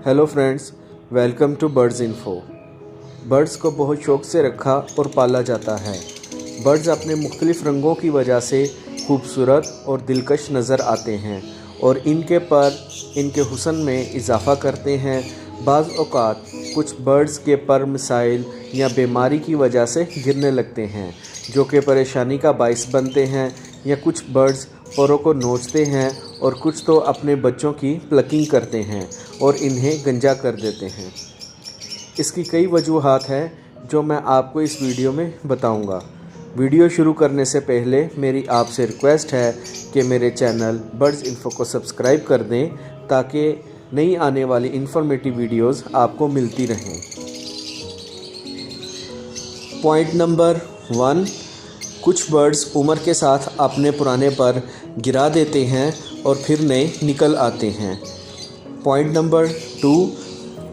Hello friends, welcome to birds info. Birds को बहुत शौक़ से रखा और पाला जाता है। बर्ड्स अपने मुख्तलिफ़ रंगों की वजह से खूबसूरत और दिलकश नज़र आते हैं और इनके पर इनके हुस्न में इजाफ़ा करते हैं। बाज़ औक़ात कुछ बर्ड्स के पर मिसाइल या बीमारी की वजह से गिरने लगते हैं जो कि परेशानी का बाइस बनते हैं, या कुछ बर्ड्स परों को नोचते हैं और कुछ तो अपने बच्चों की प्लकिंग करते हैं और इन्हें गंजा कर देते हैं। इसकी कई वजूहात हैं जो मैं आपको इस वीडियो में बताऊंगा। वीडियो शुरू करने से पहले मेरी आपसे रिक्वेस्ट है कि मेरे चैनल बर्ड्स इन्फो को सब्सक्राइब कर दें ताकि नई आने वाली इन्फॉर्मेटिव वीडियोस आपको मिलती रहें। पॉइंट नंबर 1, कुछ बर्ड्स उम्र के साथ अपने पुराने पर गिरा देते हैं और फिर नए निकल आते हैं। पॉइंट नंबर 2,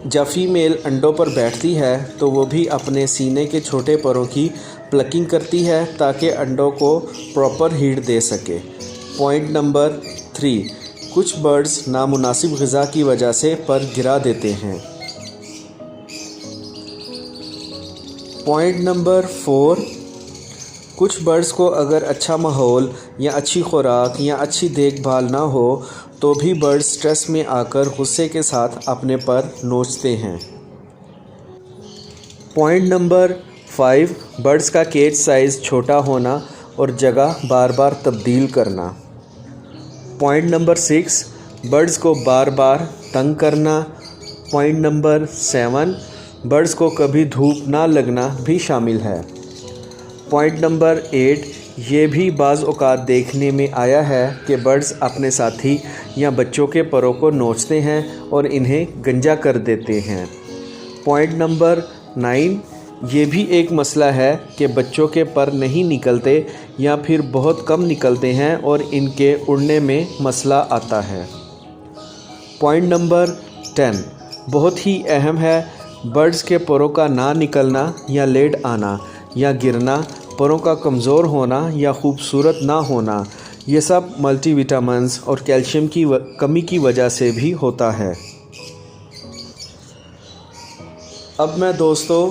जब फीमेल अंडों पर बैठती है तो वो भी अपने सीने के छोटे परों की प्लकिंग करती है ताकि अंडों को प्रॉपर हीट दे सके। पॉइंट नंबर 3, कुछ बर्ड्स नामुनासिब ग़िज़ा की वजह से पर गिरा देते हैं। पॉइंट नंबर 4, कुछ बर्ड्स को अगर अच्छा माहौल या अच्छी खुराक या अच्छी देखभाल ना हो तो भी बर्ड्स स्ट्रेस में आकर गुस्से के साथ अपने पर नोचते हैं। पॉइंट नंबर 5, बर्ड्स का केज साइज़ छोटा होना और जगह बार बार तब्दील करना। पॉइंट नंबर 6, बर्ड्स को बार बार तंग करना। पॉइंट नंबर 7, बर्ड्स को कभी धूप ना लगना भी शामिल है। पॉइंट नंबर 8, ये भी बाज़ औक़ात देखने में आया है कि बर्ड्स अपने साथी या बच्चों के परों को नोचते हैं और इन्हें गंजा कर देते हैं। पॉइंट नंबर 9, ये भी एक मसला है कि बच्चों के पर नहीं निकलते या फिर बहुत कम निकलते हैं और इनके उड़ने में मसला आता है। पॉइंट नंबर 10, बहुत ही अहम है, बर्ड्स के परों का ना निकलना या लेट आना या गिरना, परों का कमज़ोर होना या खूबसूरत ना होना, ये सब मल्टीविटामिन्स और कैल्शियम की कमी की वजह से भी होता है। अब मैं दोस्तों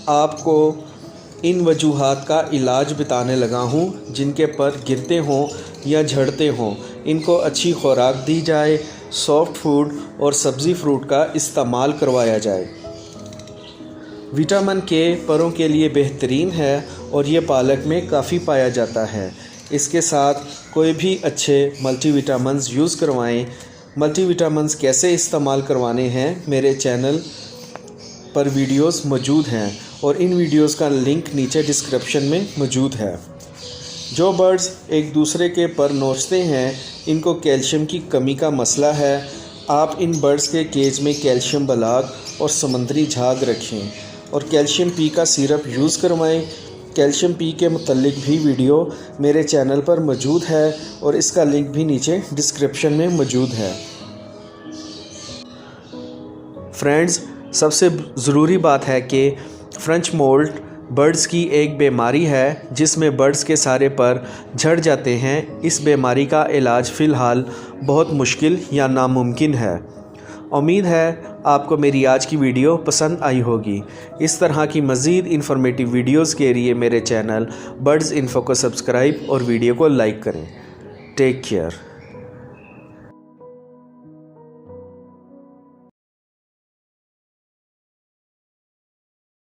आपको इन वजूहात का इलाज बताने लगा हूँ जिनके पर गिरते हों या झड़ते हों। इनको अच्छी खुराक दी जाए, सॉफ्ट फूड और सब्ज़ी फ्रूट का इस्तेमाल करवाया जाए। विटामिन के परों के लिए बेहतरीन है और ये पालक में काफ़ी पाया जाता है। इसके साथ कोई भी अच्छे मल्टीविटामिन्स यूज़ करवाएं। मल्टीविटामिन्स कैसे इस्तेमाल करवाने हैं मेरे चैनल पर वीडियोस मौजूद हैं और इन वीडियोस का लिंक नीचे डिस्क्रिप्शन में मौजूद है। जो बर्ड्स एक दूसरे के पर नोचते हैं इनको कैल्शियम की कमी का मसला है। आप इन बर्ड्स के केज में कैल्शियम बलाग और समंदरी झाग रखें और कैल्शियम पी का सिरप यूज़ करवाएं। कैल्शियम पी के मुतल्लिक भी वीडियो मेरे चैनल पर मौजूद है और इसका लिंक भी नीचे डिस्क्रिप्शन में मौजूद है। फ्रेंड्स, सबसे ज़रूरी बात है कि फ्रेंच मोल्ट बर्ड्स की एक बीमारी है जिसमें बर्ड्स के सारे पर झड़ जाते हैं। इस बीमारी का इलाज फ़िलहाल बहुत मुश्किल या नामुमकिन है। उम्मीद है आपको मेरी आज की वीडियो पसंद आई होगी। इस तरह की मज़ीद इन्फॉर्मेटिव वीडियोस के लिए मेरे चैनल बर्ड्स इन्फो को सब्सक्राइब और वीडियो को लाइक करें। Take care.